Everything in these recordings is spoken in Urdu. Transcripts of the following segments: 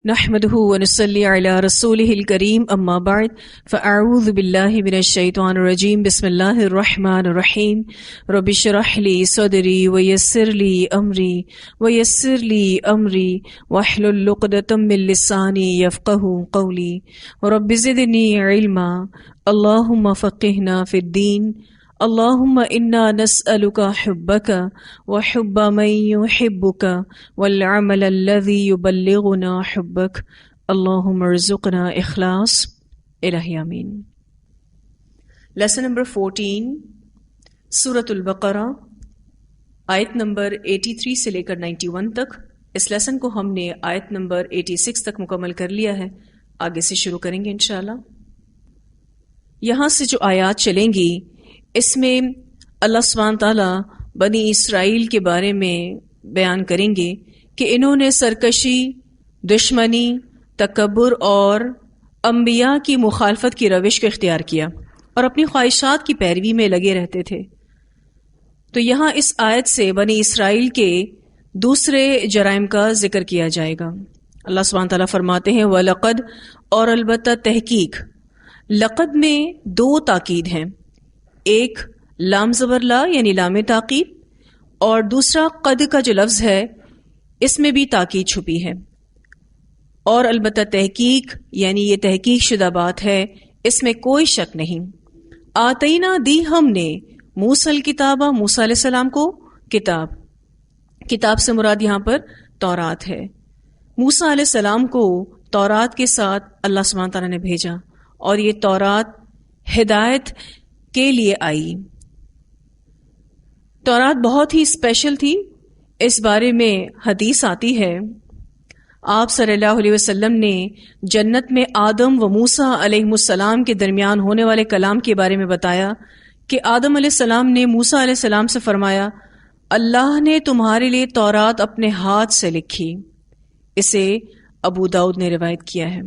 نحمده ونصلي على رسوله الكريم اما بعد فاعوذ بالله من الشيطان الرجيم بسم الله الرحمن الرحيم رب اشرح لي صدري ويسر لي امري واحلل عقدة من لساني يفقهوا قولي رب زدني علما اللهم فقهنا في الدين اللهم انا نسألك حبك وحب من يحبك والعمل الذي يبلغنا حبك اللهم ارزقنا اخلاص الہی آمین۔ لیسن نمبر 14 سورۃ البقرہ آیت نمبر 83 سے لے کر 91 تک۔ اس لیسن کو ہم نے آیت نمبر 86 تک مکمل کر لیا ہے، آگے سے شروع کریں گے انشاءاللہ۔ یہاں سے جو آیات چلیں گی اس میں اللہ سبحانہ تعالیٰ بنی اسرائیل کے بارے میں بیان کریں گے کہ انہوں نے سرکشی، دشمنی، تکبر اور انبیاء کی مخالفت کی روش کو اختیار کیا اور اپنی خواہشات کی پیروی میں لگے رہتے تھے۔ تو یہاں اس آیت سے بنی اسرائیل کے دوسرے جرائم کا ذکر کیا جائے گا۔ اللہ سبحانہ تعالیٰ فرماتے ہیں وَلَقَدْ، اور البتہ تحقیق۔ لقد میں دو تاکید ہیں، ایک لام زبر لا یعنی لام تاکید، اور دوسرا قد کا جو لفظ ہے اس میں بھی تاکید چھپی ہے۔ اور البتہ تحقیق یعنی یہ تحقیق شدہ بات ہے، اس میں کوئی شک نہیں۔ آتینا، دی ہم نے، موسیٰ الکتابہ، موسیٰ علیہ السلام کو کتاب سے مراد یہاں پر تورات ہے۔ موسیٰ علیہ السلام کو تورات کے ساتھ اللہ سبحانہ تعالیٰ نے بھیجا اور یہ تورات ہدایت کے لیے آئی۔ تورات بہت ہی اسپیشل تھی، اس بارے میں حدیث آتی ہے، آپ صلی اللہ علیہ وسلم نے جنت میں آدم و موسیٰ علیہ السلام کے درمیان ہونے والے کلام کے بارے میں بتایا کہ آدم علیہ السلام نے موسیٰ علیہ السلام سے فرمایا اللہ نے تمہارے لیے تورات اپنے ہاتھ سے لکھی۔ اسے ابو داؤد نے روایت کیا ہے۔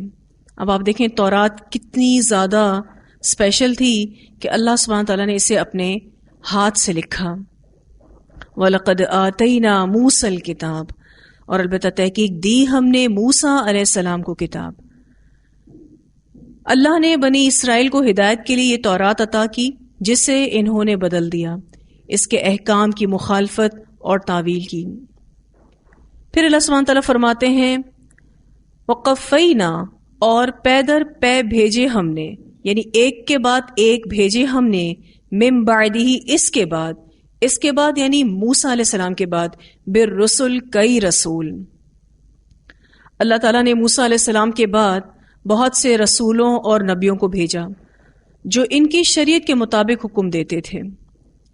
اب آپ دیکھیں تورات کتنی زیادہ اسپیشل تھی کہ اللہ سبحانہ تعالیٰ نے اسے اپنے ہاتھ سے لکھا۔ وَلَقَدْ آتَيْنَا مُوسَى الْكِتَابَ، اور البتہ تحقیق دی ہم نے موسیٰ علیہ السلام کو کتاب۔ اللہ نے بنی اسرائیل کو ہدایت کے لیے یہ تورات عطا کی جسے انہوں نے بدل دیا، اس کے احکام کی مخالفت اور تعویل کی۔ پھر اللہ سبحانہ تعالیٰ فرماتے ہیں وَقَفَّيْنَا، اور پے در پے بھیجے ہم نے، یعنی ایک کے بعد ایک بھیجے ہم نے، من بعدہ، اس کے بعد یعنی موسیٰ علیہ السلام کے بعد، بالرسل، کئی رسول۔ اللہ تعالیٰ نے موسیٰ علیہ السلام کے بعد بہت سے رسولوں اور نبیوں کو بھیجا جو ان کی شریعت کے مطابق حکم دیتے تھے۔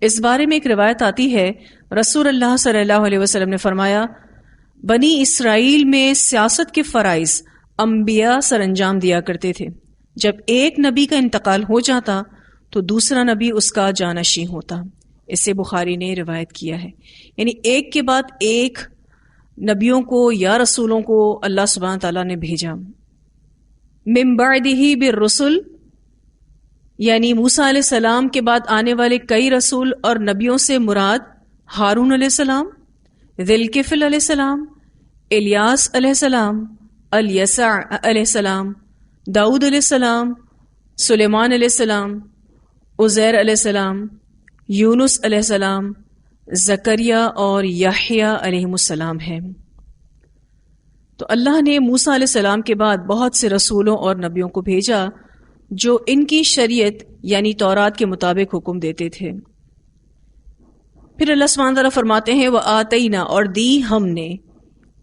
اس بارے میں ایک روایت آتی ہے، رسول اللہ صلی اللہ علیہ وسلم نے فرمایا بنی اسرائیل میں سیاست کے فرائض انبیاء سر انجام دیا کرتے تھے، جب ایک نبی کا انتقال ہو جاتا تو دوسرا نبی اس کا جانشین ہوتا۔ اسے بخاری نے روایت کیا ہے، یعنی ایک کے بعد ایک نبیوں کو یا رسولوں کو اللہ سبحانہ تعالیٰ نے بھیجا۔ من بعدہ بالرسل، یعنی موسیٰ علیہ السلام کے بعد آنے والے کئی رسول اور نبیوں سے مراد ہارون علیہ السلام، ذی الکفل علیہ السلام، الیاس علیہ السلام، الیسع علیہ السلام، داؤد علیہ السلام، سلیمان علیہ السلام، عزیر علیہ السلام، یونس علیہ السلام، زکریا اور یحییٰ علیہ السلام ہے۔ تو اللہ نے موسیٰ علیہ السلام کے بعد بہت سے رسولوں اور نبیوں کو بھیجا جو ان کی شریعت یعنی تورات کے مطابق حکم دیتے تھے۔ پھر اللہ سبحانہ تعالیٰ فرماتے ہیں وَآتَيْنَا، اور دی ہم نے،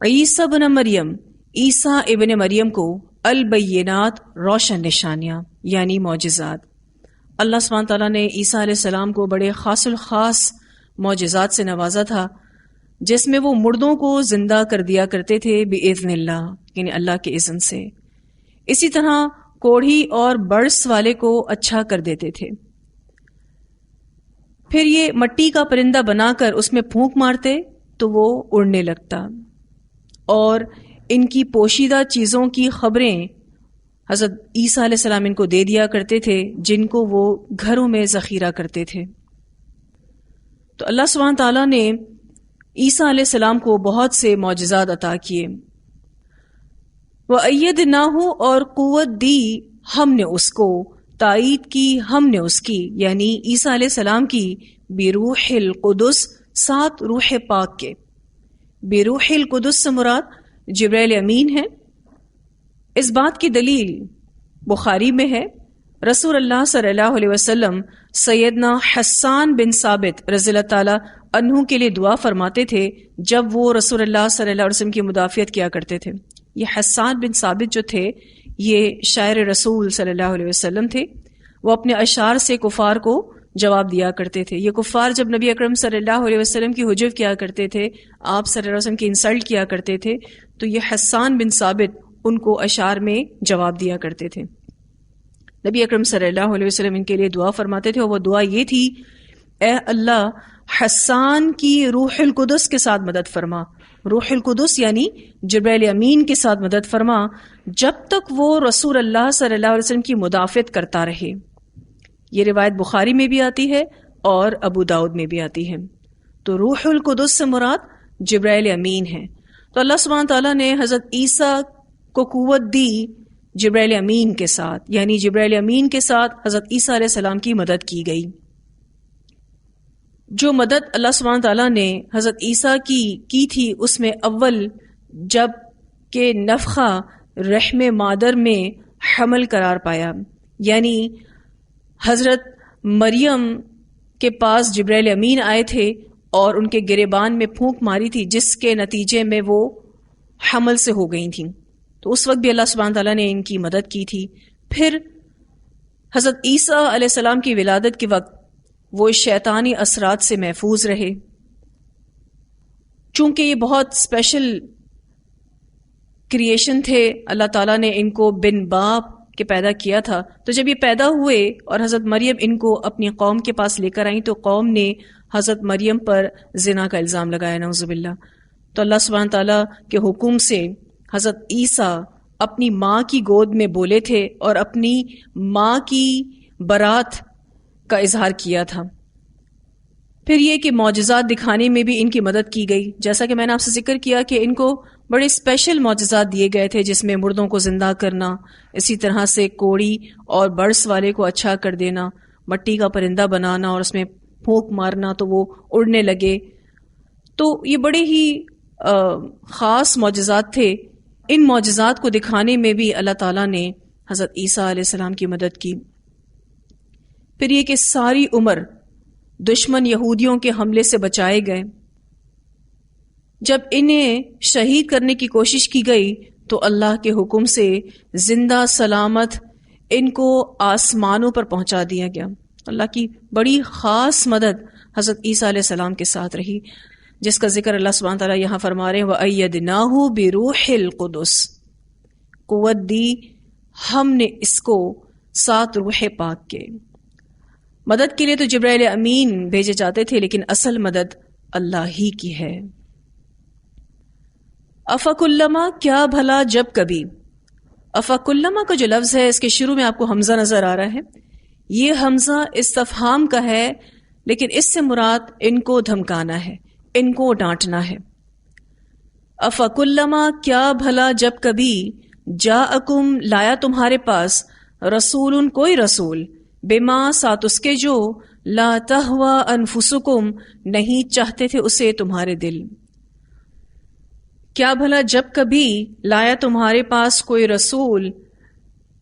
عیسیٰ ابن مریم، عیسیٰ ابن مریم کو، البینات، روشن نشانیاں یعنی معجزات۔ اللہ سبحانہ تعالیٰ نے عیسیٰ علیہ السلام کو بڑے خاص الخاص معجزات سے نوازا تھا، جس میں وہ مردوں کو زندہ کر دیا کرتے تھے بِإِذْنِ اللہ، یعنی اللہ کے اذن سے۔ اسی طرح کوڑھی اور برس والے کو اچھا کر دیتے تھے۔ پھر یہ مٹی کا پرندہ بنا کر اس میں پھونک مارتے تو وہ اڑنے لگتا، اور ان کی پوشیدہ چیزوں کی خبریں حضرت عیسیٰ علیہ السلام ان کو دے دیا کرتے تھے جن کو وہ گھروں میں ذخیرہ کرتے تھے۔ تو اللہ سبحانہ تعالیٰ نے عیسیٰ علیہ السلام کو بہت سے معجزات عطا کیے۔ وَأَيَّدْنَاهُ اور قوت دی ہم نے اس کو، تائید کی ہم نے اس کی، یعنی عیسیٰ علیہ السلام کی، بروح القدس ساتھ روح پاک کے۔ بروح القدس سے مراد جبرائیل امین ہے۔ اس بات کی دلیل بخاری میں ہے، رسول اللہ صلی اللہ علیہ وسلم سیدنا حسان بن ثابت رضی اللہ تعالی عنہ کے لیے دعا فرماتے تھے جب وہ رسول اللہ صلی اللہ علیہ وسلم کی مدافعت کیا کرتے تھے۔ یہ حسان بن ثابت جو تھے یہ شاعر رسول صلی اللہ علیہ وسلم تھے۔ وہ اپنے اشعار سے کفار کو جواب دیا کرتے تھے۔ یہ کفار جب نبی اکرم صلی اللہ علیہ وسلم کی حجب کیا کرتے تھے، آپ صلی اللہ علیہ وسلم کی انسلٹ کیا کرتے تھے، تو یہ حسان بن ثابت ان کو اشعار میں جواب دیا کرتے تھے۔ نبی اکرم صلی اللہ علیہ وسلم ان کے لیے دعا فرماتے تھے، اور وہ دعا یہ تھی، اے اللہ حسان کی روح القدس کے ساتھ مدد فرما۔ روح القدس یعنی جبرائیل امین کے ساتھ مدد فرما جب تک وہ رسول اللہ صلی اللہ علیہ وسلم کی مدافعت کرتا رہے۔ یہ روایت بخاری میں بھی آتی ہے اور ابو داؤد میں بھی آتی ہے۔ تو روح القدس سے مراد جبرائیل امین ہے۔ تو اللہ سبحانہ تعالیٰ نے حضرت عیسیٰ کو قوت دی جبرائیل امین کے ساتھ، یعنی جبرائیل امین کے ساتھ حضرت عیسیٰ علیہ السلام کی مدد کی گئی۔ جو مدد اللہ سبحانہ تعالیٰ نے حضرت عیسیٰ کی تھی، اس میں اول جب کہ نفخہ رحم مادر میں حمل قرار پایا، یعنی حضرت مریم کے پاس جبرائیل امین آئے تھے اور ان کے گریبان میں پھونک ماری تھی، جس کے نتیجے میں وہ حمل سے ہو گئی تھیں۔ تو اس وقت بھی اللہ سبحانہ تعالیٰ نے ان کی مدد کی تھی۔ پھر حضرت عیسیٰ علیہ السلام کی ولادت کے وقت وہ شیطانی اثرات سے محفوظ رہے، چونکہ یہ بہت اسپیشل کریشن تھے، اللہ تعالیٰ نے ان کو بن باپ کے پیدا کیا تھا۔ تو جب یہ پیدا ہوئے اور حضرت مریم ان کو اپنی قوم کے پاس لے کر آئیں، تو قوم نے حضرت مریم پر زنا کا الزام لگایا، نعوذ باللہ۔ تو اللہ سبحانہ تعالیٰ کے حکم سے حضرت عیسیٰ اپنی ماں کی گود میں بولے تھے اور اپنی ماں کی برات کا اظہار کیا تھا۔ پھر یہ کہ معجزات دکھانے میں بھی ان کی مدد کی گئی، جیسا کہ میں نے آپ سے ذکر کیا کہ ان کو بڑے اسپیشل معجزات دیے گئے تھے، جس میں مردوں کو زندہ کرنا، اسی طرح سے کوڑی اور برس والے کو اچھا کر دینا، مٹی کا پرندہ بنانا اور اس میں پھونک مارنا تو وہ اڑنے لگے۔ تو یہ بڑے ہی خاص معجزات تھے۔ ان معجزات کو دکھانے میں بھی اللہ تعالیٰ نے حضرت عیسیٰ علیہ السلام کی مدد کی۔ پھر یہ کہ ساری عمر دشمن یہودیوں کے حملے سے بچائے گئے۔ جب انہیں شہید کرنے کی کوشش کی گئی تو اللہ کے حکم سے زندہ سلامت ان کو آسمانوں پر پہنچا دیا گیا۔ اللہ کی بڑی خاص مدد حضرت عیسیٰ علیہ السلام کے ساتھ رہی، جس کا ذکر اللہ سبحانہ تعالیٰ یہاں فرما رہے ہیں، وَأَيَّدْنَاهُ بِرُوحِ الْقُدُسِ، قوت دی ہم نے اس کو ساتھ روح پاک کے۔ مدد کے لیے تو جبرائیل امین بھیجے جاتے تھے، لیکن اصل مدد اللہ ہی کی ہے۔ افکلما، کیا بھلا جب کبھی۔ افکلما کا جو لفظ ہے، اس کے شروع میں آپ کو حمزہ نظر آ رہا ہے، یہ حمزہ استفہام کا ہے، لیکن اس سے مراد ان کو دھمکانا ہے، ان کو ڈانٹنا ہے۔ افکلما، کیا بھلا جب کبھی، جاءکم، لایا تمہارے پاس، رسول، کوئی رسول، بما، ساتھ اس کے جو، لا تہوی انفسکم، نہیں چاہتے تھے اسے تمہارے دل۔ کیا بھلا جب کبھی لایا تمہارے پاس کوئی رسول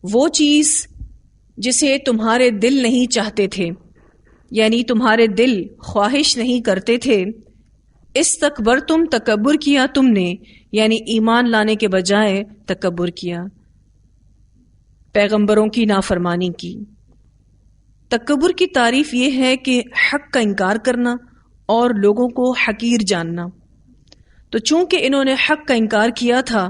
وہ چیز جسے تمہارے دل نہیں چاہتے تھے، یعنی تمہارے دل خواہش نہیں کرتے تھے، استکبرتم، تکبر کیا تم نے، یعنی ایمان لانے کے بجائے تکبر کیا، پیغمبروں کی نافرمانی کی۔ تکبر کی تعریف یہ ہے کہ حق کا انکار کرنا اور لوگوں کو حقیر جاننا۔ تو چونکہ انہوں نے حق کا انکار کیا تھا،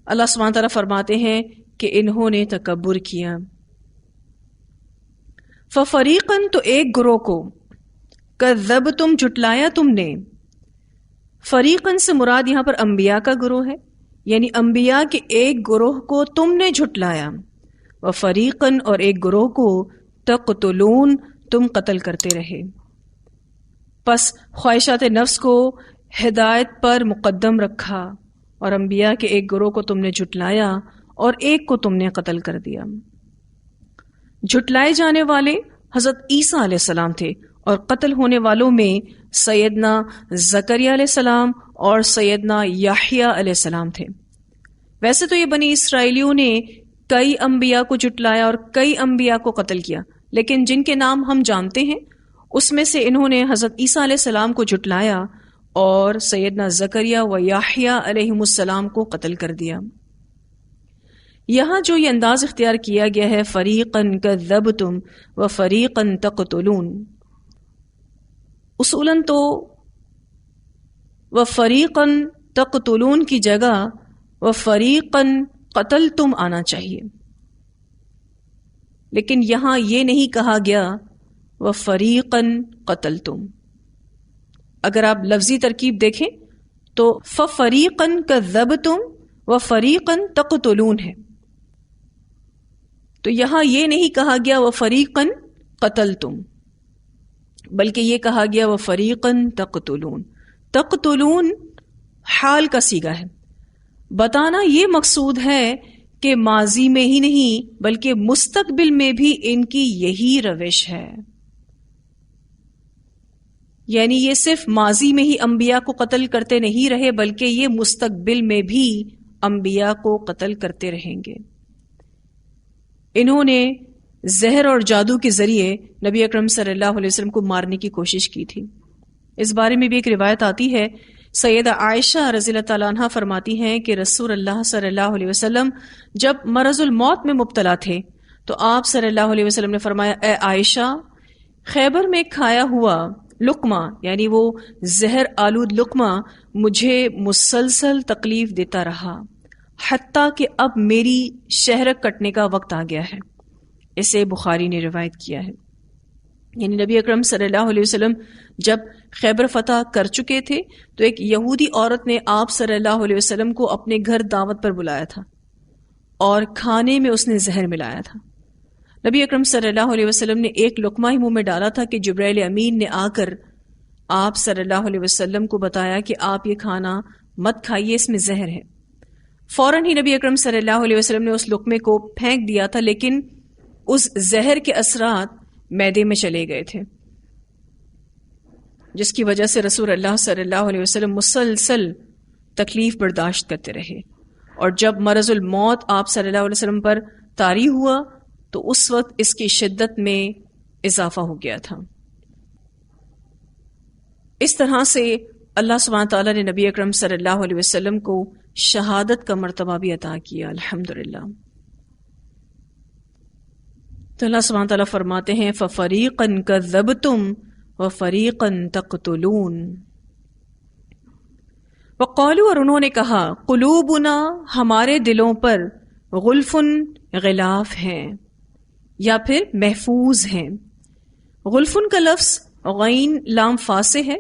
اللہ سبحانہ تعالیٰ فرماتے ہیں کہ انہوں نے تکبر کیا۔ فَفَرِيقًا، تو ایک گروہ کو، کذبتم، جھٹلایا تم نے۔ فریقاً سے مراد یہاں پر انبیاء کا گروہ ہے، یعنی انبیاء کے ایک گروہ کو تم نے جھٹلایا۔ وَفَرِيقًا، اور ایک گروہ کو، تقتلون، تم قتل کرتے رہے۔ پس خواہشات نفس کو ہدایت پر مقدم رکھا اور انبیاء کے ایک گروہ کو تم نے جھٹلایا اور ایک کو تم نے قتل کر دیا۔ جھٹلائے جانے والے حضرت عیسیٰ علیہ السلام تھے اور قتل ہونے والوں میں سیدنا زکریا علیہ السلام اور سیدنا یحییٰ علیہ السلام تھے۔ ویسے تو یہ بنی اسرائیلیوں نے کئی انبیاء کو جھٹلایا اور کئی انبیاء کو قتل کیا، لیکن جن کے نام ہم جانتے ہیں اس میں سے انہوں نے حضرت عیسیٰ علیہ السلام کو جھٹلایا اور سیدنا زکریا و یحییٰ علیہم السلام کو قتل کر دیا۔ یہاں جو یہ انداز اختیار کیا گیا ہے فریقاً کذبتم و فریقاً تقتلون، اصولاً تو و فریقاً تقتلون کی جگہ و فریقاً قتلتم آنا چاہیے، لیکن یہاں یہ نہیں کہا گیا و فریقاً قتلتم۔ اگر آپ لفظی ترکیب دیکھیں تو ففریقاً کذبتم و فریقاً تقتلون ہے، تو یہاں یہ نہیں کہا گیا و فریقاً قتلتم، بلکہ یہ کہا گیا و فریقاً تقتلون۔ تقتلون حال کا صیغہ ہے، بتانا یہ مقصود ہے کہ ماضی میں ہی نہیں بلکہ مستقبل میں بھی ان کی یہی روش ہے، یعنی یہ صرف ماضی میں ہی انبیاء کو قتل کرتے نہیں رہے بلکہ یہ مستقبل میں بھی انبیاء کو قتل کرتے رہیں گے۔ انہوں نے زہر اور جادو کے ذریعے نبی اکرم صلی اللہ علیہ وسلم کو مارنے کی کوشش کی تھی۔ اس بارے میں بھی ایک روایت آتی ہے، سیدہ عائشہ رضی اللہ تعالیٰ عنہ فرماتی ہیں کہ رسول اللہ صلی اللہ علیہ وسلم جب مرض الموت میں مبتلا تھے تو آپ صلی اللہ علیہ وسلم نے فرمایا، اے عائشہ، خیبر میں کھایا ہوا لقمہ یعنی وہ زہر آلود لقمہ مجھے مسلسل تکلیف دیتا رہا حتیٰ کہ اب میری شہرک کٹنے کا وقت آ گیا ہے۔ اسے بخاری نے روایت کیا ہے۔ یعنی نبی اکرم صلی اللہ علیہ وسلم جب خیبر فتح کر چکے تھے تو ایک یہودی عورت نے آپ صلی اللہ علیہ وسلم کو اپنے گھر دعوت پر بلایا تھا اور کھانے میں اس نے زہر ملایا تھا۔ نبی اکرم صلی اللہ علیہ وسلم نے ایک لقمہ ہی منہ میں ڈالا تھا کہ جبرائیل امین نے آ کر آپ صلی اللہ علیہ وسلم کو بتایا کہ آپ یہ کھانا مت کھائیے، اس میں زہر ہے۔ فوراً ہی نبی اکرم صلی اللہ علیہ وسلم نے اس لقمے کو پھینک دیا تھا، لیکن اس زہر کے اثرات معدے میں چلے گئے تھے، جس کی وجہ سے رسول اللہ صلی اللہ علیہ وسلم مسلسل تکلیف برداشت کرتے رہے، اور جب مرض الموت آپ صلی اللہ علیہ وسلم پر طاری ہوا تو اس وقت اس کی شدت میں اضافہ ہو گیا تھا۔ اس طرح سے اللہ سبحانہ تعالیٰ نے نبی اکرم صلی اللہ علیہ وسلم کو شہادت کا مرتبہ بھی عطا کیا، الحمدللہ۔ تو اللہ سبحانہ تعالیٰ فرماتے ہیں فَفَرِيقًا كَذَّبْتُمْ وَفَرِيقًا تَقْتُلُونَ، وقالوا، اور انہوں نے کہا، قلوبنا، ہمارے دلوں پر، غلفن، غلاف ہیں، یا پھر محفوظ ہیں۔ غلفن کا لفظ غین لام فا سے ہے،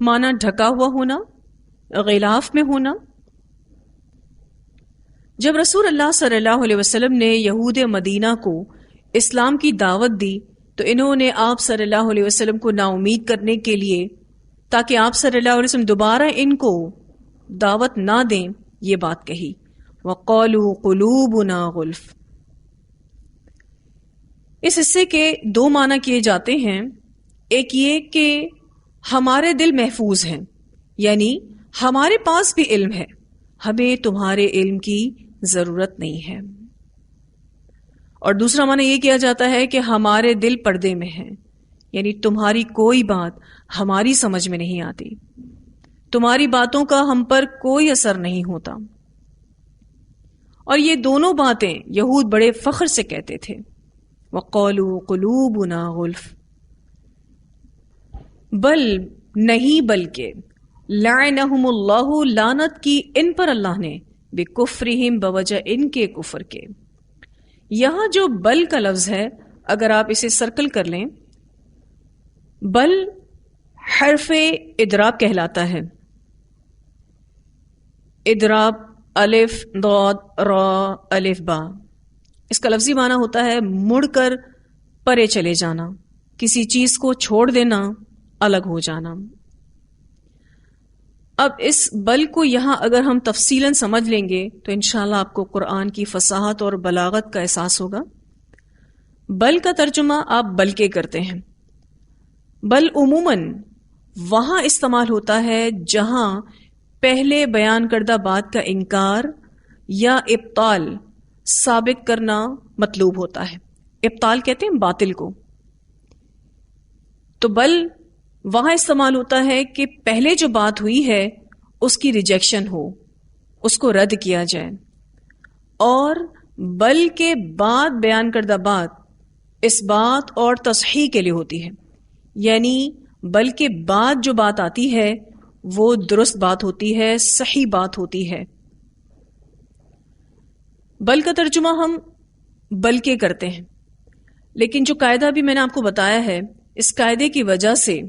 معنی ڈھکا ہوا ہونا، غلاف میں ہونا۔ جب رسول اللہ صلی اللہ علیہ وسلم نے یہود مدینہ کو اسلام کی دعوت دی تو انہوں نے آپ صلی اللہ علیہ وسلم کو نا امید کرنے کے لیے، تاکہ آپ صلی اللہ علیہ وسلم دوبارہ ان کو دعوت نہ دیں، یہ بات کہی، وَقَالُوا قُلُوبُنَا غُلْف۔ اس حصے کے دو معنی کیے جاتے ہیں، ایک یہ کہ ہمارے دل محفوظ ہیں، یعنی ہمارے پاس بھی علم ہے، ہمیں تمہارے علم کی ضرورت نہیں ہے، اور دوسرا معنی یہ کیا جاتا ہے کہ ہمارے دل پردے میں ہیں، یعنی تمہاری کوئی بات ہماری سمجھ میں نہیں آتی، تمہاری باتوں کا ہم پر کوئی اثر نہیں ہوتا۔ اور یہ دونوں باتیں یہود بڑے فخر سے کہتے تھے، وَقَالُوا قُلُوبُنَا غُلْف، بل نہیں بلکہ، لعنہم اللہ، لعنت کی ان پر اللہ نے، بکفرہم، بوجہ ان کے کفر کے۔ یہاں جو بل کا لفظ ہے اگر آپ اسے سرکل کر لیں، بل حرف اضراب کہلاتا ہے۔ اضراب الف ضاد را الف با، اس کا لفظی معنی ہوتا ہے مڑ کر پرے چلے جانا، کسی چیز کو چھوڑ دینا، الگ ہو جانا۔ اب اس بل کو یہاں اگر ہم تفصیلاً سمجھ لیں گے تو انشاءاللہ آپ کو قرآن کی فصاحت اور بلاغت کا احساس ہوگا. بل کا ترجمہ آپ بل کے کرتے ہیں. بل عموماً وہاں استعمال ہوتا ہے جہاں پہلے بیان کردہ بات کا انکار یا ابطال ثابت کرنا مطلوب ہوتا ہے. ابطال کہتے ہیں باطل کو. تو بل وہاں استعمال ہوتا ہے کہ پہلے جو بات ہوئی ہے اس کی ریجیکشن ہو، اس کو رد کیا جائے، اور بل کے بعد بیان کردہ بات اس بات اور تصحیح کے لیے ہوتی ہے. یعنی بل کے بعد جو بات آتی ہے وہ درست بات ہوتی ہے، صحیح بات ہوتی ہے. بل کا ترجمہ ہم بل کے کرتے ہیں، لیکن جو قاعدہ بھی میں نے آپ کو بتایا ہے، اس قاعدے کی وجہ سے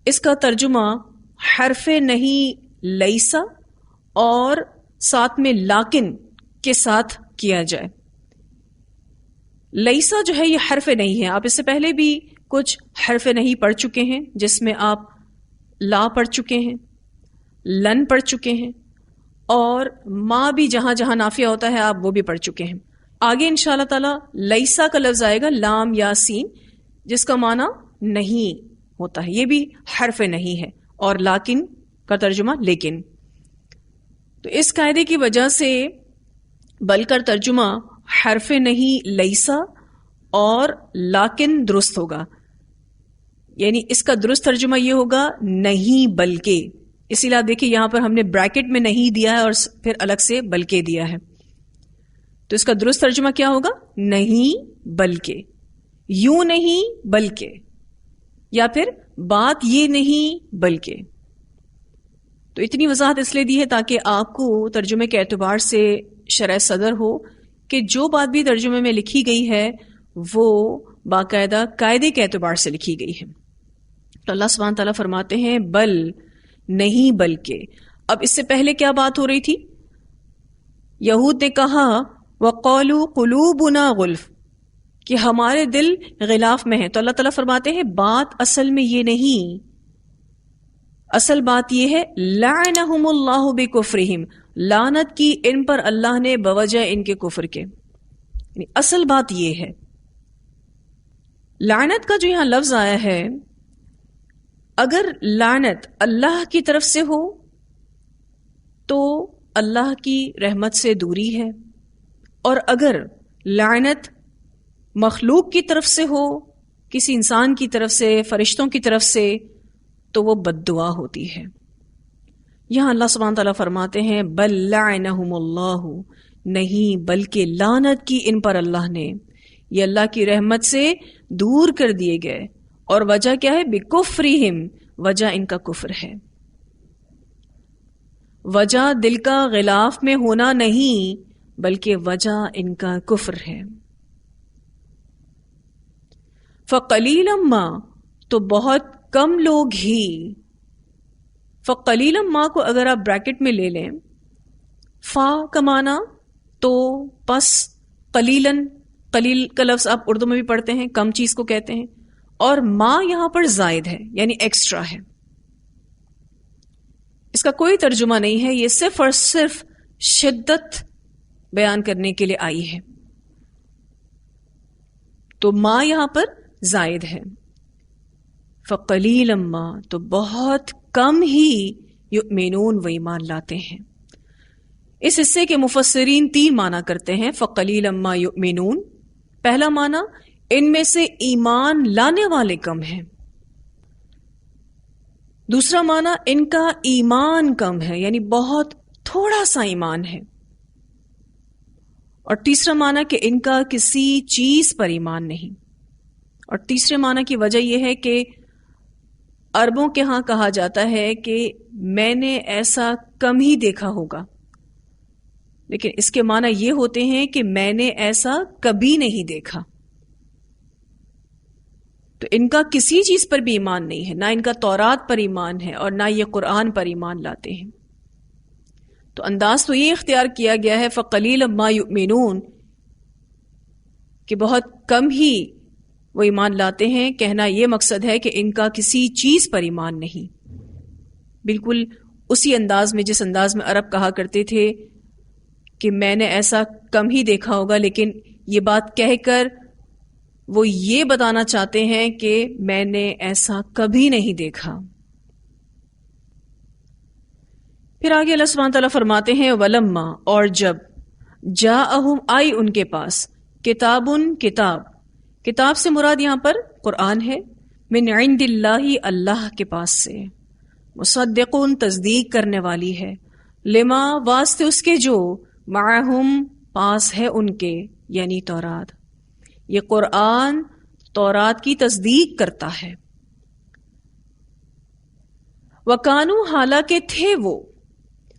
اس کا ترجمہ حرف نہیں لیسا اور ساتھ میں لاکن کے ساتھ کیا جائے. لیسا جو ہے یہ حرف نہیں ہے. آپ اس سے پہلے بھی کچھ حرف نہیں پڑھ چکے ہیں، جس میں آپ لا پڑھ چکے ہیں، لن پڑھ چکے ہیں، اور ما بھی جہاں جہاں نافیہ ہوتا ہے آپ وہ بھی پڑھ چکے ہیں. آگے انشاءاللہ تعالی لیسا کا لفظ آئے گا، لام یا سین، جس کا معنی نہیں ہوتا ہے، یہ بھی حرف نہیں ہے، اور لاکن کا ترجمہ لیکن. تو اس قاعدے کی وجہ سے بل کا ترجمہ حرف نہیں لیسا اور لاکن درست ہوگا. یعنی اس کا درست ترجمہ یہ ہوگا نہیں بلکہ. اسی لیے آپ دیکھیں یہاں پر ہم نے بریکٹ میں نہیں دیا ہے اور پھر الگ سے بلکہ دیا ہے. تو اس کا درست ترجمہ کیا ہوگا؟ نہیں بلکہ، یوں نہیں بلکہ، یا پھر بات یہ نہیں بلکہ. تو اتنی وضاحت اس لیے دی ہے تاکہ آپ کو ترجمے کے اعتبار سے شرح صدر ہو کہ جو بات بھی ترجمے میں لکھی گئی ہے وہ باقاعدہ قاعدے کے اعتبار سے لکھی گئی ہے. تو اللہ سبحانہ تعالیٰ فرماتے ہیں بل نہیں بلکہ. اب اس سے پہلے کیا بات ہو رہی تھی؟ یہود نے کہا وَقَالُوا قُلُوبُنَا غُلْفٌ، کہ ہمارے دل غلاف میں ہیں. تو اللہ تعالیٰ فرماتے ہیں بات اصل میں یہ نہیں، اصل بات یہ ہے لعنہم اللہ بکفرہم، لعنت کی ان پر اللہ نے بوجہ ان کے کفر کے. یعنی اصل بات یہ ہے. لعنت کا جو یہاں لفظ آیا ہے، اگر لعنت اللہ کی طرف سے ہو تو اللہ کی رحمت سے دوری ہے، اور اگر لعنت مخلوق کی طرف سے ہو، کسی انسان کی طرف سے، فرشتوں کی طرف سے، تو وہ بد دعا ہوتی ہے. یہاں اللہ سبحانہ تعالیٰ فرماتے ہیں بل لعنہم اللہ، نہیں بلکہ لعنت کی ان پر اللہ نے، یہ اللہ کی رحمت سے دور کر دیے گئے. اور وجہ کیا ہے؟ بکفرہم، وجہ ان کا کفر ہے. وجہ دل کا غلاف میں ہونا نہیں بلکہ وجہ ان کا کفر ہے. فقلیلا ما، تو بہت کم لوگ ہی. فقلیلا ما کو اگر آپ بریکٹ میں لے لیں، فا کا معنی تو پس، قلیلاً، قلیل کا لفظ آپ اردو میں بھی پڑھتے ہیں، کم چیز کو کہتے ہیں، اور ما یہاں پر زائد ہے یعنی ایکسٹرا ہے. اس کا کوئی ترجمہ نہیں ہے، یہ صرف اور صرف شدت بیان کرنے کے لیے آئی ہے. تو ما یہاں پر زائد ہے. فقلیلا ما، تو بہت کم ہی یؤمنون، وہ ایمان لاتے ہیں. اس حصے کے مفسرین 3 معنی کرتے ہیں فقلیلا ما یؤمنون. پہلا معنی ان میں سے ایمان لانے والے کم ہیں. دوسرا معنی ان کا ایمان کم ہے، یعنی بہت تھوڑا سا ایمان ہے. اور تیسرا معنی کہ ان کا کسی چیز پر ایمان نہیں. اور تیسرے معنی کی وجہ یہ ہے کہ عربوں کے ہاں کہا جاتا ہے کہ میں نے ایسا کم ہی دیکھا ہوگا، لیکن اس کے معنی یہ ہوتے ہیں کہ میں نے ایسا کبھی نہیں دیکھا. تو ان کا کسی چیز پر بھی ایمان نہیں ہے، نہ ان کا تورات پر ایمان ہے اور نہ یہ قرآن پر ایمان لاتے ہیں. تو انداز تو یہ اختیار کیا گیا ہے فقلیلا ما یؤمنون، کہ بہت کم ہی وہ ایمان لاتے ہیں. کہنا یہ مقصد ہے کہ ان کا کسی چیز پر ایمان نہیں، بالکل اسی انداز میں جس انداز میں عرب کہا کرتے تھے کہ میں نے ایسا کم ہی دیکھا ہوگا، لیکن یہ بات کہہ کر وہ یہ بتانا چاہتے ہیں کہ میں نے ایسا کبھی نہیں دیکھا۔ پھر آگے اللہ سبحانہ تعالیٰ فرماتے ہیں ولما، اور جب جاءہم، آئی ان کے پاس، کتابن، کتاب سے مراد یہاں پر قرآن ہے، من عند اللہ، اللہ کے پاس سے، مصدقون، تصدیق کرنے والی ہے، لما، واسطے اس کے جو، معہم، پاس ہے ان کے، یعنی تورات۔ یہ قرآن تورات کی تصدیق کرتا ہے۔ وَكَانُوا، حالانکہ تھے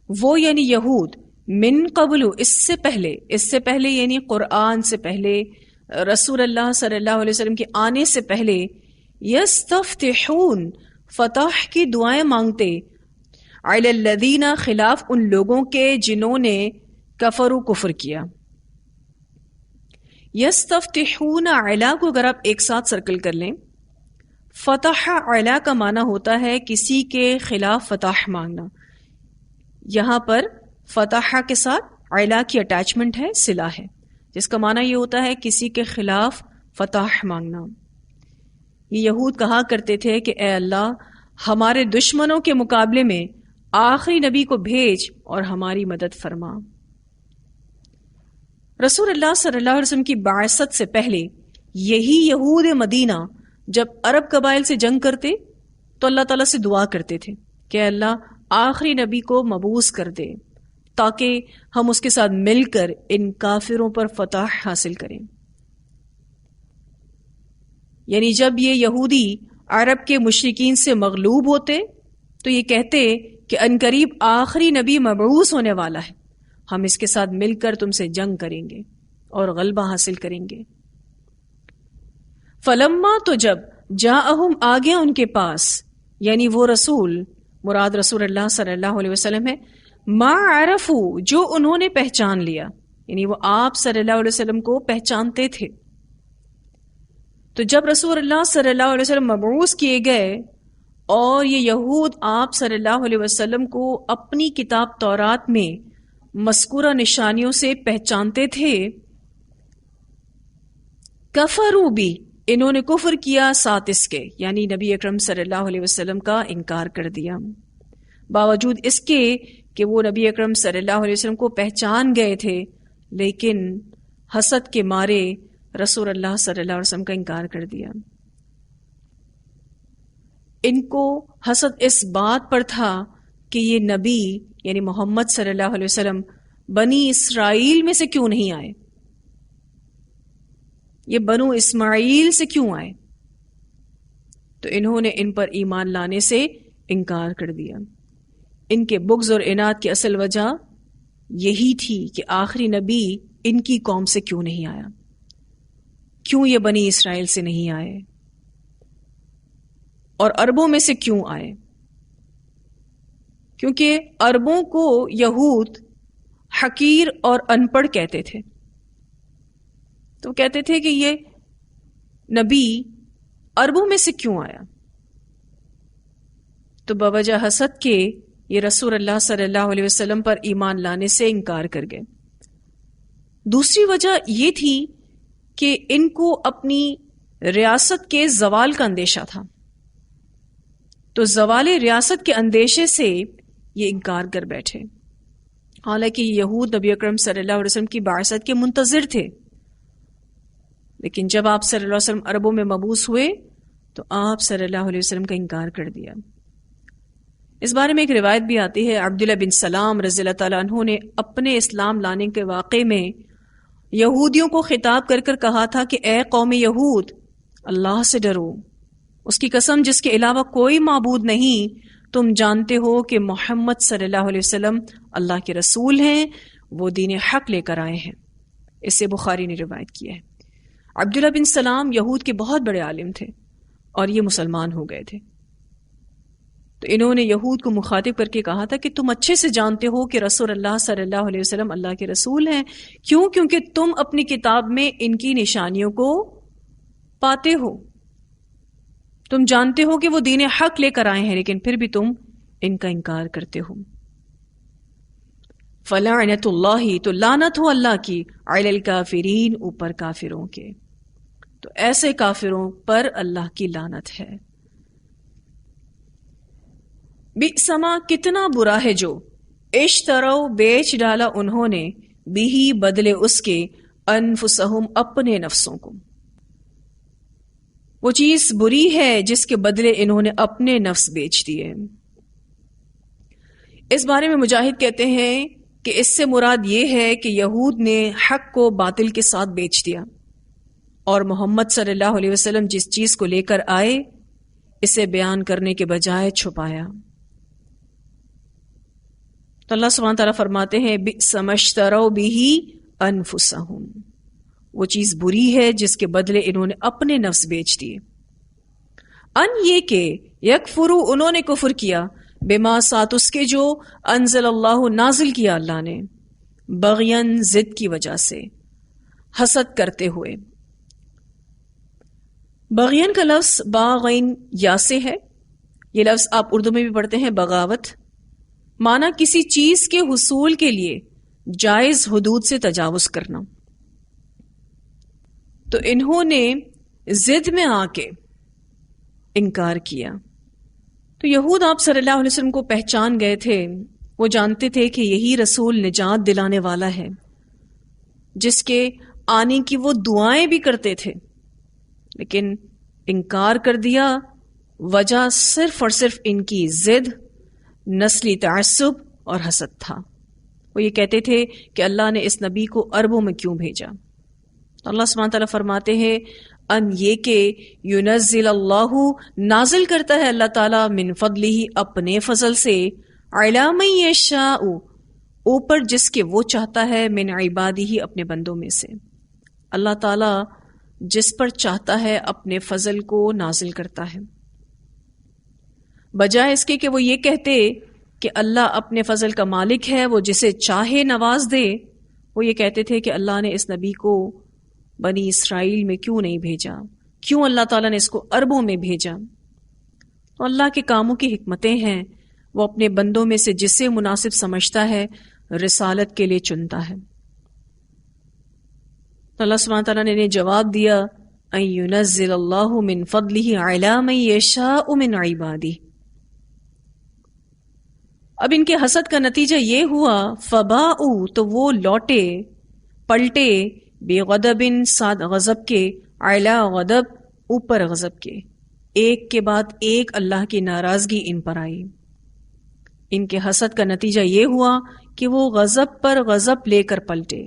وہ یعنی یہود، من قبل، اس سے پہلے یعنی قرآن سے پہلے، رسول اللہ صلی اللہ علیہ وسلم کے آنے سے پہلے، یستفتحون، فتح کی دعائیں مانگتے، علی الذین، خلاف ان لوگوں کے جنہوں نے کفروا، کفر کیا۔ یستفتحون، علی کو اگر آپ ایک ساتھ سرکل کر لیں، فتح علی کا معنی ہوتا ہے کسی کے خلاف فتح مانگنا۔ یہاں پر فتح کے ساتھ علی کی اٹیچمنٹ ہے، صلہ ہے، جس کا معنی یہ ہوتا ہے کسی کے خلاف فتح مانگنا۔ یہ یہود کہا کرتے تھے کہ اے اللہ، ہمارے دشمنوں کے مقابلے میں آخری نبی کو بھیج اور ہماری مدد فرما۔ رسول اللہ صلی اللہ علیہ وسلم کی بعثت سے پہلے یہی یہود مدینہ جب عرب قبائل سے جنگ کرتے تو اللہ تعالیٰ سے دعا کرتے تھے کہ اے اللہ، آخری نبی کو مبعوث کر دے تاکہ ہم اس کے ساتھ مل کر ان کافروں پر فتح حاصل کریں۔ یعنی جب یہ یہودی عرب کے مشرکین سے مغلوب ہوتے تو یہ کہتے کہ عنقریب آخری نبی مبعوث ہونے والا ہے، ہم اس کے ساتھ مل کر تم سے جنگ کریں گے اور غلبہ حاصل کریں گے۔ فلما، تو جب جاءہم، آ گیا ان کے پاس، یعنی وہ رسول، مراد رسول اللہ صلی اللہ علیہ وسلم ہے، ما عرفو، جو انہوں نے پہچان لیا، یعنی وہ آپ صلی اللہ علیہ وسلم کو پہچانتے تھے۔ تو جب رسول اللہ صلی اللہ علیہ وسلم مبعوث کیے گئے اور یہ یہود آپ صلی اللہ علیہ وسلم کو اپنی کتاب تورات میں مذکورہ نشانیوں سے پہچانتے تھے، کفروا بھی، انہوں نے کفر کیا ساتھ اس کے، یعنی نبی اکرم صلی اللہ علیہ وسلم کا انکار کر دیا، باوجود اس کے کہ وہ نبی اکرم صلی اللہ علیہ وسلم کو پہچان گئے تھے، لیکن حسد کے مارے رسول اللہ صلی اللہ علیہ وسلم کا انکار کر دیا۔ ان کو حسد اس بات پر تھا کہ یہ نبی یعنی محمد صلی اللہ علیہ وسلم بنی اسرائیل میں سے کیوں نہیں آئے، یہ بنو اسماعیل سے کیوں آئے؟ تو انہوں نے ان پر ایمان لانے سے انکار کر دیا۔ ان کے بغض اور عناد کی اصل وجہ یہی تھی کہ آخری نبی ان کی قوم سے کیوں نہیں آیا، کیوں یہ بنی اسرائیل سے نہیں آئے اور عربوں میں سے کیوں آئے؟ کیونکہ عربوں کو یہود حقیر اور ان پڑھ کہتے تھے، تو کہتے تھے کہ یہ نبی عربوں میں سے کیوں آیا؟ تو بوجہ حسد کے یہ رسول اللہ صلی اللہ علیہ وسلم پر ایمان لانے سے انکار کر گئے۔ دوسری وجہ یہ تھی کہ ان کو اپنی ریاست کے زوال کا اندیشہ تھا، تو زوال ریاست کے اندیشے سے یہ انکار کر بیٹھے، حالانکہ یہود نبی اکرم صلی اللہ علیہ وسلم کی بعثت کے منتظر تھے، لیکن جب آپ صلی اللہ علیہ وسلم عربوں میں مبعوث ہوئے تو آپ صلی اللہ علیہ وسلم کا انکار کر دیا۔ اس بارے میں ایک روایت بھی آتی ہے، عبداللہ بن سلام رضی اللہ تعالیٰ عنہ نے اپنے اسلام لانے کے واقعے میں یہودیوں کو خطاب کر کر کہا تھا کہ اے قوم یہود، اللہ سے ڈرو، اس کی قسم جس کے علاوہ کوئی معبود نہیں، تم جانتے ہو کہ محمد صلی اللہ علیہ وسلم اللہ کے رسول ہیں، وہ دین حق لے کر آئے ہیں۔ اس سے بخاری نے روایت کیا ہے۔ عبداللہ بن سلام یہود کے بہت بڑے عالم تھے اور یہ مسلمان ہو گئے تھے، تو انہوں نے یہود کو مخاطب کر کے کہا تھا کہ تم اچھے سے جانتے ہو کہ رسول اللہ صلی اللہ علیہ وسلم اللہ کے رسول ہیں، کیوں؟ کیونکہ تم اپنی کتاب میں ان کی نشانیوں کو پاتے ہو، تم جانتے ہو کہ وہ دین حق لے کر آئے ہیں، لیکن پھر بھی تم ان کا انکار کرتے ہو. فلعنت اللہ، تو لعنت ہو اللہ کی، علی الکافرین، اوپر کافروں کے. تو ایسے کافروں پر اللہ کی لعنت ہے. بئسما، کتنا برا ہے جو، اشترو، بیچ ڈالا انہوں نے، بھی بدلے اس کے، انفسہم، اپنے نفسوں کو. وہ چیز بری ہے جس کے بدلے انہوں نے اپنے نفس بیچ دیے. اس بارے میں مجاہد کہتے ہیں کہ اس سے مراد یہ ہے کہ یہود نے حق کو باطل کے ساتھ بیچ دیا، اور محمد صلی اللہ علیہ وسلم جس چیز کو لے کر آئے اسے بیان کرنے کے بجائے چھپایا. تو اللہ سبحانہ تعالیٰ فرماتے ہیں بئس ما اشتروا بہ انفسہم، وہ چیز بری ہے جس کے بدلے انہوں نے اپنے نفس بیچ دیے. ان، یہ کہ یکفروا، انہوں نے کفر کیا، بما، ساتھ اس کے جو انزل اللہ، نازل کیا اللہ نے، بغین، ضد کی وجہ سے، حسد کرتے ہوئے. بغین کا لفظ باغین یا سے ہے. یہ لفظ آپ اردو میں بھی پڑھتے ہیں بغاوت. معنی کسی چیز کے حصول کے لیے جائز حدود سے تجاوز کرنا. تو انہوں نے ضد میں آ کے انکار کیا. تو یہود آپ صلی اللہ علیہ وسلم کو پہچان گئے تھے. وہ جانتے تھے کہ یہی رسول نجات دلانے والا ہے، جس کے آنے کی وہ دعائیں بھی کرتے تھے، لیکن انکار کر دیا. وجہ صرف اور صرف ان کی ضد، نسلی تعصب اور حسد تھا. وہ یہ کہتے تھے کہ اللہ نے اس نبی کو عربوں میں کیوں بھیجا. اللہ سبحانہ تعالیٰ فرماتے ہیں ان، یہ کہ ینزل اللہ، نازل کرتا ہے اللہ تعالیٰ، من فضلہ، اپنے فضل سے، علی من یشاء، اوپر جس کے وہ چاہتا ہے، من عبادہ، اپنے بندوں میں سے. اللہ تعالیٰ جس پر چاہتا ہے اپنے فضل کو نازل کرتا ہے. بجائے اس کے کہ وہ یہ کہتے کہ اللہ اپنے فضل کا مالک ہے، وہ جسے چاہے نواز دے، وہ یہ کہتے تھے کہ اللہ نے اس نبی کو بنی اسرائیل میں کیوں نہیں بھیجا، کیوں اللہ تعالیٰ نے اس کو عربوں میں بھیجا. تو اللہ کے کاموں کی حکمتیں ہیں. وہ اپنے بندوں میں سے جسے مناسب سمجھتا ہے رسالت کے لیے چنتا ہے. تو اللہ سبحانہ تعالیٰ نے انہیں جواب دیا ان ینزل اللہ من فضلہ علی من یشاء من عبادہ. اب ان کے حسد کا نتیجہ یہ ہوا، فباؤ، تو وہ لوٹے، پلٹے، بغضب، ساتھ غضب کے، علی غضب، اوپر غضب کے. ایک کے بعد ایک اللہ کی ناراضگی ان پر آئی. ان کے حسد کا نتیجہ یہ ہوا کہ وہ غضب پر غضب لے کر پلٹے.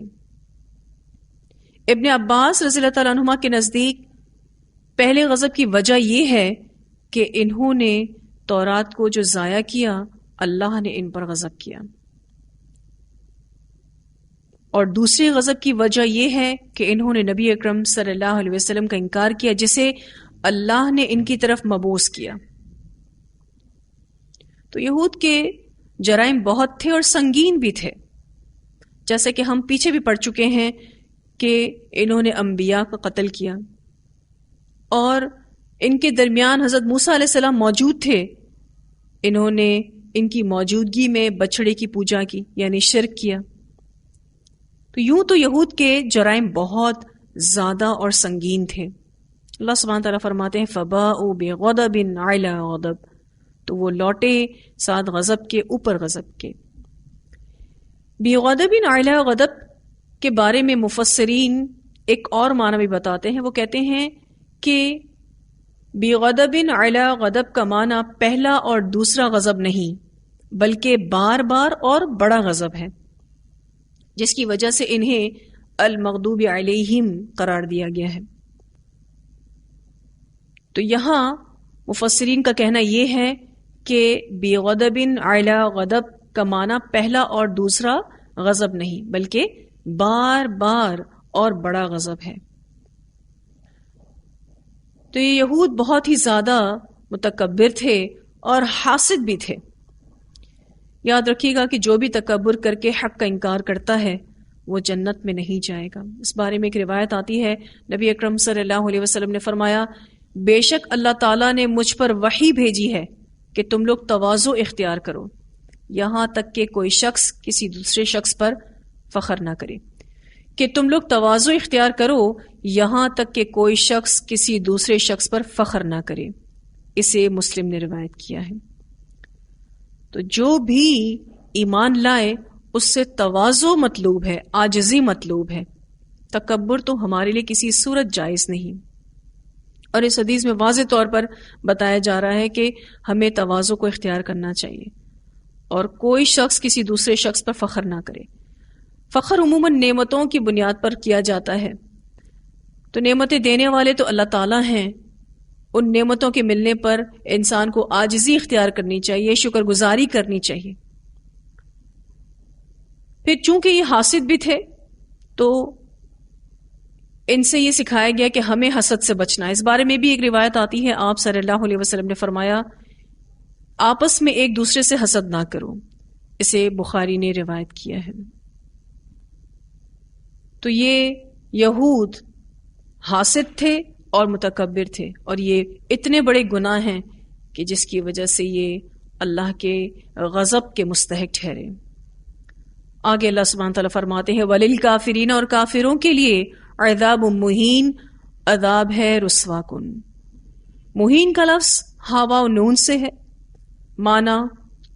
ابن عباس رضی اللہ تعالیٰ عنہما کے نزدیک پہلے غضب کی وجہ یہ ہے کہ انہوں نے تورات کو جو ضائع کیا، اللہ نے ان پر غضب کیا. اور دوسری غضب کی وجہ یہ ہے کہ انہوں نے نبی اکرم صلی اللہ علیہ وسلم کا انکار کیا، جسے اللہ نے ان کی طرف مبعوث کیا. تو یہود کے جرائم بہت تھے اور سنگین بھی تھے، جیسے کہ ہم پیچھے بھی پڑھ چکے ہیں کہ انہوں نے انبیاء کا قتل کیا، اور ان کے درمیان حضرت موسیٰ علیہ السلام موجود تھے. انہوں نے ان کی موجودگی میں بچڑے کی پوجا کی، یعنی شرک کیا. تو یوں تو یہود کے جرائم بہت زیادہ اور سنگین تھے. اللہ سبحانہ تعالیٰ فرماتے ہیں فباؤ بغضب علی غضب، تو وہ لوٹے ساتھ غضب کے، اوپر غضب کے. بغضب علی غضب کے بارے میں مفسرین ایک اور معنی بھی بتاتے ہیں. وہ کہتے ہیں کہ بغضب علی غضب کا معنی پہلا اور دوسرا غضب نہیں، بلکہ بار بار اور بڑا غضب ہے، جس کی وجہ سے انہیں المغضوب علیہم قرار دیا گیا ہے. تو یہاں مفسرین کا کہنا یہ ہے کہ بغضب علی غضب کا معنی پہلا اور دوسرا غضب نہیں، بلکہ بار بار اور بڑا غضب ہے. تو یہ یہود بہت ہی زیادہ متکبر تھے اور حاسد بھی تھے. یاد رکھیے گا کہ جو بھی تکبر کر کے حق کا انکار کرتا ہے وہ جنت میں نہیں جائے گا. اس بارے میں ایک روایت آتی ہے، نبی اکرم صلی اللہ علیہ وسلم نے فرمایا، بے شک اللہ تعالیٰ نے مجھ پر وحی بھیجی ہے کہ تم لوگ تواضع اختیار کرو یہاں تک کہ کوئی شخص کسی دوسرے شخص پر فخر نہ کرے، کہ تم لوگ تواضع اختیار کرو یہاں تک کہ کوئی شخص کسی دوسرے شخص پر فخر نہ کرے۔ اسے مسلم نے روایت کیا ہے۔ تو جو بھی ایمان لائے اس سے تواضع مطلوب ہے، عاجزی مطلوب ہے، تکبر تو ہمارے لیے کسی صورت جائز نہیں۔ اور اس حدیث میں واضح طور پر بتایا جا رہا ہے کہ ہمیں تواضع کو اختیار کرنا چاہیے اور کوئی شخص کسی دوسرے شخص پر فخر نہ کرے۔ فخر عموماً نعمتوں کی بنیاد پر کیا جاتا ہے، تو نعمتیں دینے والے تو اللہ تعالیٰ ہیں، ان نعمتوں کے ملنے پر انسان کو عاجزی اختیار کرنی چاہیے، شکر گزاری کرنی چاہیے۔ پھر چونکہ یہ حاسد بھی تھے تو ان سے یہ سکھایا گیا کہ ہمیں حسد سے بچنا ہے۔ اس بارے میں بھی ایک روایت آتی ہے، آپ صلی اللہ علیہ وسلم نے فرمایا آپس میں ایک دوسرے سے حسد نہ کرو، اسے بخاری نے روایت کیا ہے۔ تو یہ یہود حاسد تھے اور متکبر تھے، اور یہ اتنے بڑے گناہ ہیں کہ جس کی وجہ سے یہ اللہ کے غضب کے مستحق ٹھہرے۔ آگے اللہ سبحانہ تعالیٰ فرماتے ہیں وَلِلْكَافِرِينَ، اور کافروں کے لیے عذاب مہین، عذاب ہے رسوا کن۔ مہین کا لفظ ہاوا و نون سے ہے، معنی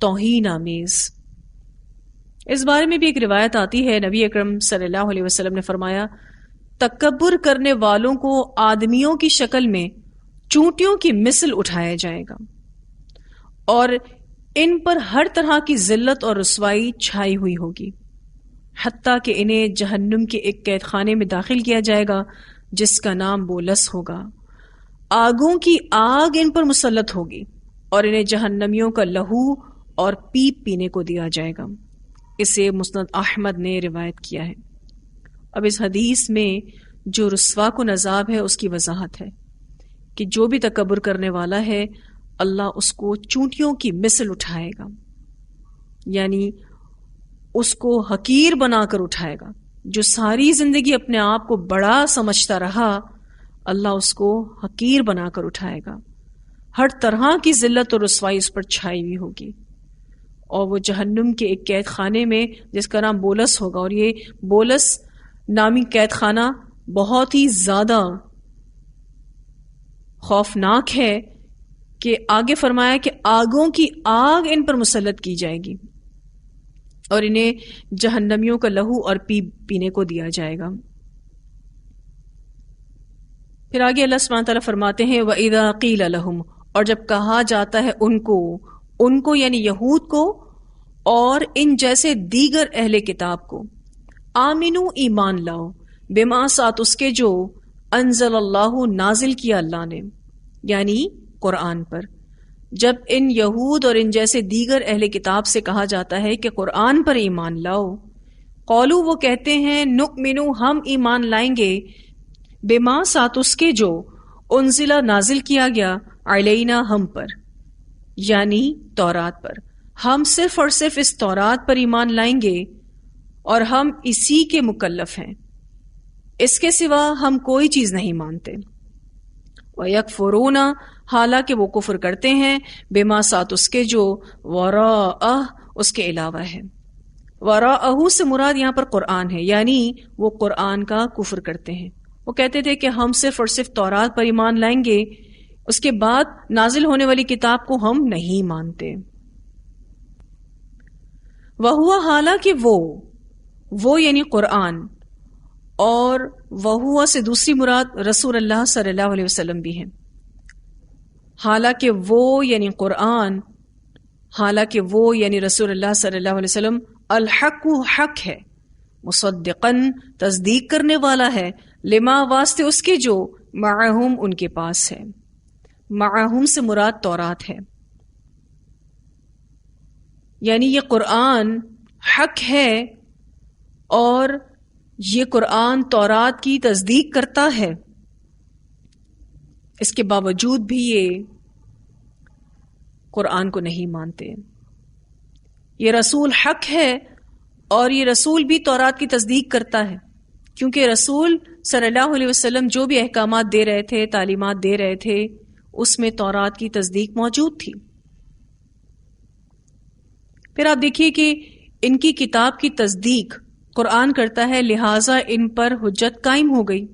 توہین آمیز۔ اس بارے میں بھی ایک روایت آتی ہے، نبی اکرم صلی اللہ علیہ وسلم نے فرمایا تکبر کرنے والوں کو آدمیوں کی شکل میں چونٹیوں کی مثل اٹھایا جائے گا اور ان پر ہر طرح کی ذلت اور رسوائی چھائی ہوئی ہوگی، حتیٰ کہ انہیں جہنم کے ایک قید خانے میں داخل کیا جائے گا جس کا نام بولس ہوگا۔ آگوں کی آگ ان پر مسلط ہوگی اور انہیں جہنمیوں کا لہو اور پیپ پینے کو دیا جائے گا۔ اسے مسند احمد نے روایت کیا ہے۔ اب اس حدیث میں جو رسوا کن عذاب ہے اس کی وضاحت ہے کہ جو بھی تکبر کرنے والا ہے اللہ اس کو چونٹیوں کی مثل اٹھائے گا، یعنی اس کو حقیر بنا کر اٹھائے گا۔ جو ساری زندگی اپنے آپ کو بڑا سمجھتا رہا اللہ اس کو حقیر بنا کر اٹھائے گا، ہر طرح کی ذلت اور رسوائی اس پر چھائی ہوئی ہوگی، اور وہ جہنم کے ایک قید خانے میں جس کا نام بولس ہوگا۔ اور یہ بولس نامی قید خانہ بہت ہی زیادہ خوفناک ہے کہ آگے فرمایا کہ آگوں کی آگ ان پر مسلط کی جائے گی اور انہیں جہنمیوں کا لہو اور پینے کو دیا جائے گا۔ پھر آگے اللہ سبحانہ تعالیٰ فرماتے ہیں وَإِذَا قِيلَ لَهُمْ، اور جب کہا جاتا ہے ان کو یعنی یہود کو اور ان جیسے دیگر اہل کتاب کو، آمنو ایمان لاؤ، بما ساتھ اس کے جو انزل اللہ نازل کیا اللہ نے، یعنی قرآن پر۔ جب ان یہود اور ان جیسے دیگر اہل کتاب سے کہا جاتا ہے کہ قرآن پر ایمان لاؤ، قولو وہ کہتے ہیں نؤمنو ہم ایمان لائیں گے، بما ساتھ اس کے جو انزلہ نازل کیا گیا علینا ہم پر، یعنی تورات پر۔ ہم صرف اور صرف اس تورات پر ایمان لائیں گے اور ہم اسی کے مکلف ہیں، اس کے سوا ہم کوئی چیز نہیں مانتے۔ وَيَكْفُرُونَ، حالانکہ وہ کفر کرتے ہیں، بما ساتھ اس کے جو وراءہ اس کے علاوہ ہے۔ وراءہ سے مراد یہاں پر قرآن ہے، یعنی وہ قرآن کا کفر کرتے ہیں۔ وہ کہتے تھے کہ ہم صرف اور صرف تورات پر ایمان لائیں گے، اس کے بعد نازل ہونے والی کتاب کو ہم نہیں مانتے۔ وَهُوَ، حالانکہ وہ یعنی قرآن، اور وَهُوَ سے دوسری مراد رسول اللہ صلی اللہ علیہ وسلم بھی ہیں۔ حالانکہ وہ یعنی قرآن، حالانکہ وہ یعنی رسول اللہ صلی اللہ علیہ وسلم الحق حق ہے، مصدقاً تصدیق کرنے والا ہے، لما واسطے اس کے جو معہم ان کے پاس ہے۔ معہم سے مراد تورات ہے، یعنی یہ قرآن حق ہے اور یہ قرآن تورات کی تصدیق کرتا ہے، اس کے باوجود بھی یہ قرآن کو نہیں مانتے۔ یہ رسول حق ہے اور یہ رسول بھی تورات کی تصدیق کرتا ہے، کیونکہ رسول صلی اللہ علیہ وسلم جو بھی احکامات دے رہے تھے، تعلیمات دے رہے تھے، اس میں تورات کی تصدیق موجود تھی۔ پھر آپ دیکھیے کہ ان کی کتاب کی تصدیق قرآن کرتا ہے، لہٰذا ان پر حجت قائم ہو گئی۔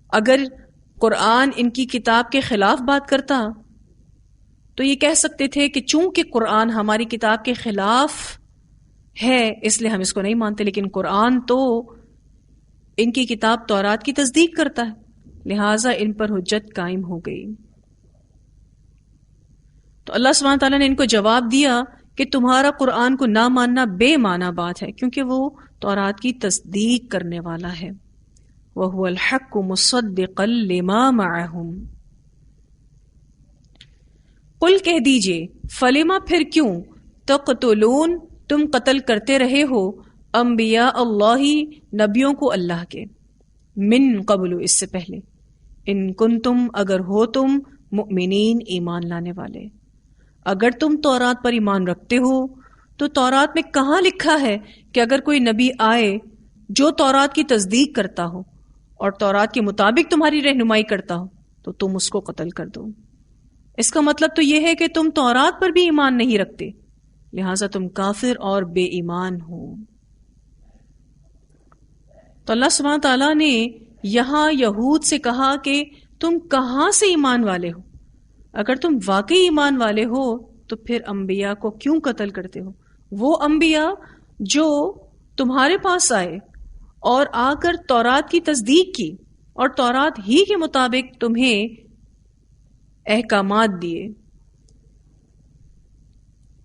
اگر قرآن ان کی کتاب کے خلاف بات کرتا تو یہ کہہ سکتے تھے کہ چونکہ قرآن ہماری کتاب کے خلاف ہے اس لیے ہم اس کو نہیں مانتے، لیکن قرآن تو ان کی کتاب تورات کی تصدیق کرتا ہے، لہٰذا ان پر حجت قائم ہو گئی۔ تو اللہ سبحانہ تعالیٰ نے ان کو جواب دیا کہ تمہارا قرآن کو نہ ماننا بے معنی بات ہے، کیونکہ وہ تورات کی تصدیق کرنے والا ہے۔ وَهُوَ الْحَقُّ مُصَدِّقًا لِمَا مَعَهُمْ۔ قل کہہ دیجئے، فلما پھر کیوں، تقتلون تم قتل کرتے رہے ہو، انبیاء اللہ نبیوں کو اللہ کے، من قبل اس سے پہلے، ان کنتم اگر ہو تم مؤمنین ایمان لانے والے۔ اگر تم تورات پر ایمان رکھتے ہو تو تورات میں کہاں لکھا ہے کہ اگر کوئی نبی آئے جو تورات کی تصدیق کرتا ہو اور تورات کے مطابق تمہاری رہنمائی کرتا ہو تو تم اس کو قتل کر دو؟ اس کا مطلب تو یہ ہے کہ تم تورات پر بھی ایمان نہیں رکھتے، لہٰذا تم کافر اور بے ایمان ہو۔ تو اللہ سبحانہ تعالیٰ نے یہاں یہود سے کہا کہ تم کہاں سے ایمان والے ہو؟ اگر تم واقعی ایمان والے ہو تو پھر انبیاء کو کیوں قتل کرتے ہو؟ وہ انبیاء جو تمہارے پاس آئے اور آ کر تورات کی تصدیق کی اور تورات ہی کے مطابق تمہیں احکامات دیے،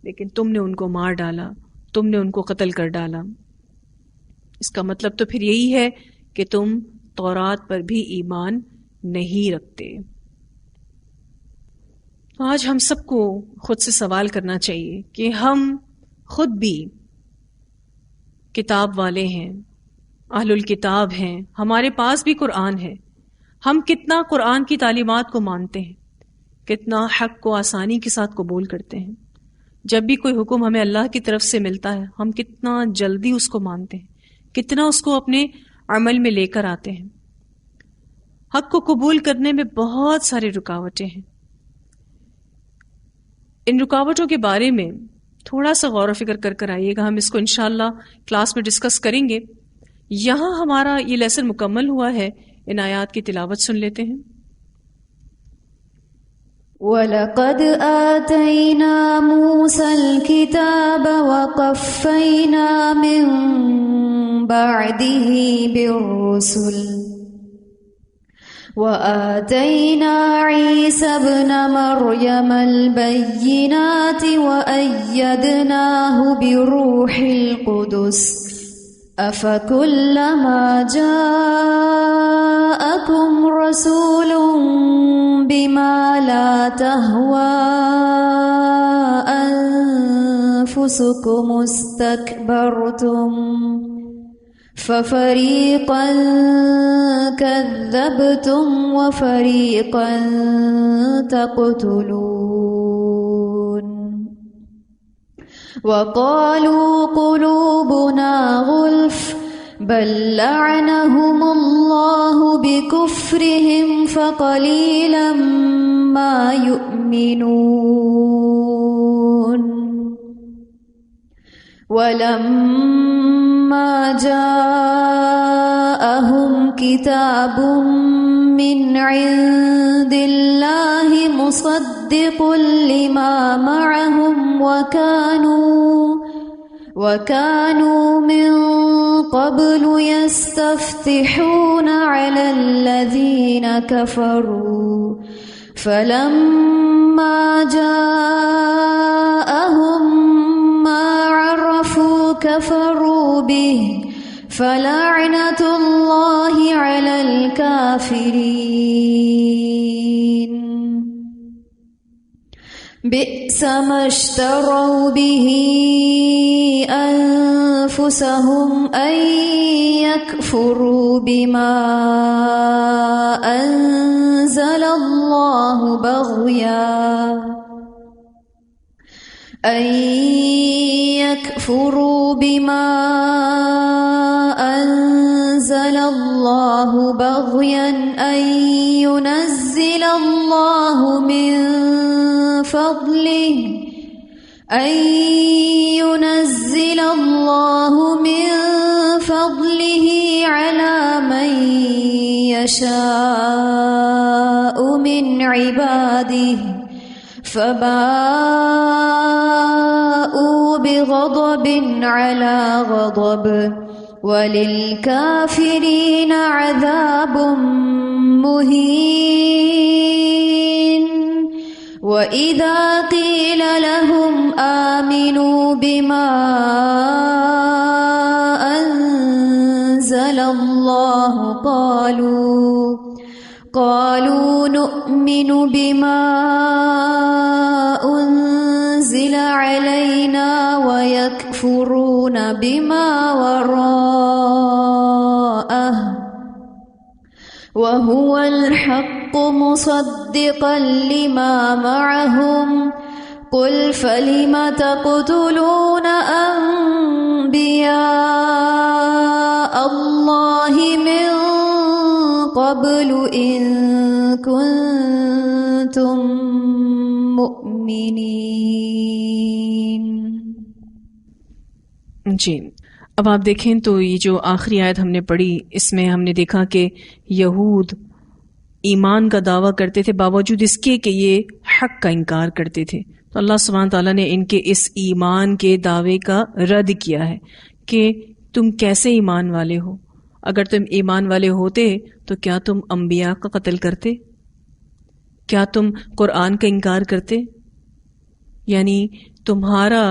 لیکن تم نے ان کو مار ڈالا، تم نے ان کو قتل کر ڈالا۔ اس کا مطلب تو پھر یہی ہے کہ تم تورات پر بھی ایمان نہیں رکھتے۔ تو آج ہم سب کو خود سے سوال کرنا چاہیے کہ ہم خود بھی کتاب والے ہیں، اہل الکتاب ہیں، ہمارے پاس بھی قرآن ہے، ہم کتنا قرآن کی تعلیمات کو مانتے ہیں، کتنا حق کو آسانی کے ساتھ قبول کرتے ہیں، جب بھی کوئی حکم ہمیں اللہ کی طرف سے ملتا ہے ہم کتنا جلدی اس کو مانتے ہیں، کتنا اس کو اپنے عمل میں لے کر آتے ہیں۔ حق کو قبول کرنے میں بہت ساری رکاوٹیں ہیں، ان رکاوٹوں کے بارے میں تھوڑا سا غور و فکر کر آئیے گا، ہم اس کو انشاءاللہ کلاس میں ڈسکس کریں گے۔ یہاں ہمارا یہ لیسن مکمل ہوا ہے، ان آیات کی تلاوت سن لیتے ہیں۔ وَلَقَدْ آتَيْنَا مُوسَى الْكِتَابَ وَقَفَّيْنَا مِن بَعْدِهِ بِالرُّسُلِ وَآتَيْنَا عِيسَى ابْنَ مَرْيَمَ الْبَيِّنَاتِ وَأَيَّدْنَاهُ بِرُوحِ الْقُدُسِ أَفَكُلَّمَا جَاءَكُمْ رَسُولٌ بِمَا لَا تَهْوَى أَنفُسُكُمُ اسْتَكْبَرْتُمْ فَفَرِيقًا كَذَّبْتُمْ وَفَرِيقًا تَقْتُلُونَ وَقَالُوا قُلُوبُنَا غُلْفٌ بَل لَّعَنَهُمُ اللَّهُ بِكُفْرِهِمْ فَقَلِيلًا مَّا يُؤْمِنُونَ وَلَمَّا جَاءَهُمْ كِتَابٌ مِّنْ عِندِ اللَّهِ مُصَدِّقٌ لِّمَا مَعَهُمْ وَكَانُوا مِن قَبْلُ يَسْتَفْتِحُونَ عَلَى الَّذِينَ كَفَرُوا فَلَمَّا جَاءَهُم مَّا عَرَفُوا كَفَرُوا بِهِ فَلَعْنَةُ اللَّهِ عَلَى الْكَافِرِينَ بِئْسَ مَا اشْتَرَوْا بِهِ أَنفُسَهُمْ أَن يَكْفُرُوا بِمَا أَنزَلَ اللَّهُ بَغْيًا أَن يُنَزِّلَ اللَّهُ مِن فَضْلِهِ أن ينزل الله من فضله على من يشاء من عباده فباءوا بغضب على غضب وللكافرين عذاب مهين وإذا قيل لهم آمنوا بما أنزل الله قالوا نؤمن بما أنزل علينا ويكفرون بما وراءه وهو الحق مصدقا لما معهم قل فلم تقتلون أنبياء الله من قبل إن كنتم مؤمنين. جی اب آپ دیکھیں تو یہ جو آخری آیت ہم نے پڑھی اس میں ہم نے دیکھا کہ یہود ایمان کا دعویٰ کرتے تھے باوجود اس کے کہ یہ حق کا انکار کرتے تھے. تو اللہ سبحانہ تعالیٰ نے ان کے اس ایمان کے دعوے کا رد کیا ہے کہ تم کیسے ایمان والے ہو؟ اگر تم ایمان والے ہوتے تو کیا تم انبیاء کا قتل کرتے؟ کیا تم قرآن کا انکار کرتے؟ یعنی تمہارا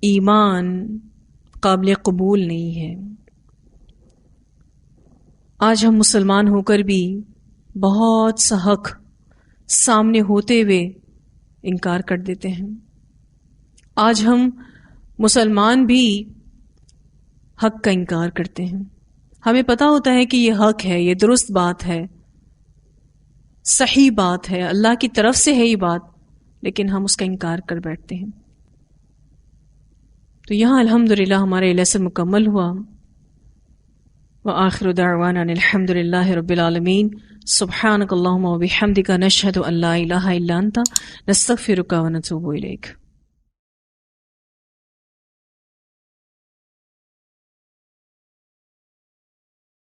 ایمان قابل قبول نہیں ہے. آج ہم مسلمان ہو کر بھی بہت سا حق سامنے ہوتے ہوئے انکار کر دیتے ہیں. آج ہم مسلمان بھی حق کا انکار کرتے ہیں. ہمیں پتہ ہوتا ہے کہ یہ حق ہے، یہ درست بات ہے، صحیح بات ہے، اللہ کی طرف سے ہے یہ بات، لیکن ہم اس کا انکار کر بیٹھتے ہیں. تو یہاں الحمدللہ ہمارا لیسن مکمل ہوا. وآخر دعوانا الحمد للہ رب العالمین. سبحانک اللہم وبحمدک نشہد ان لا الہ الا انت نستغفرک ونتوب الیک.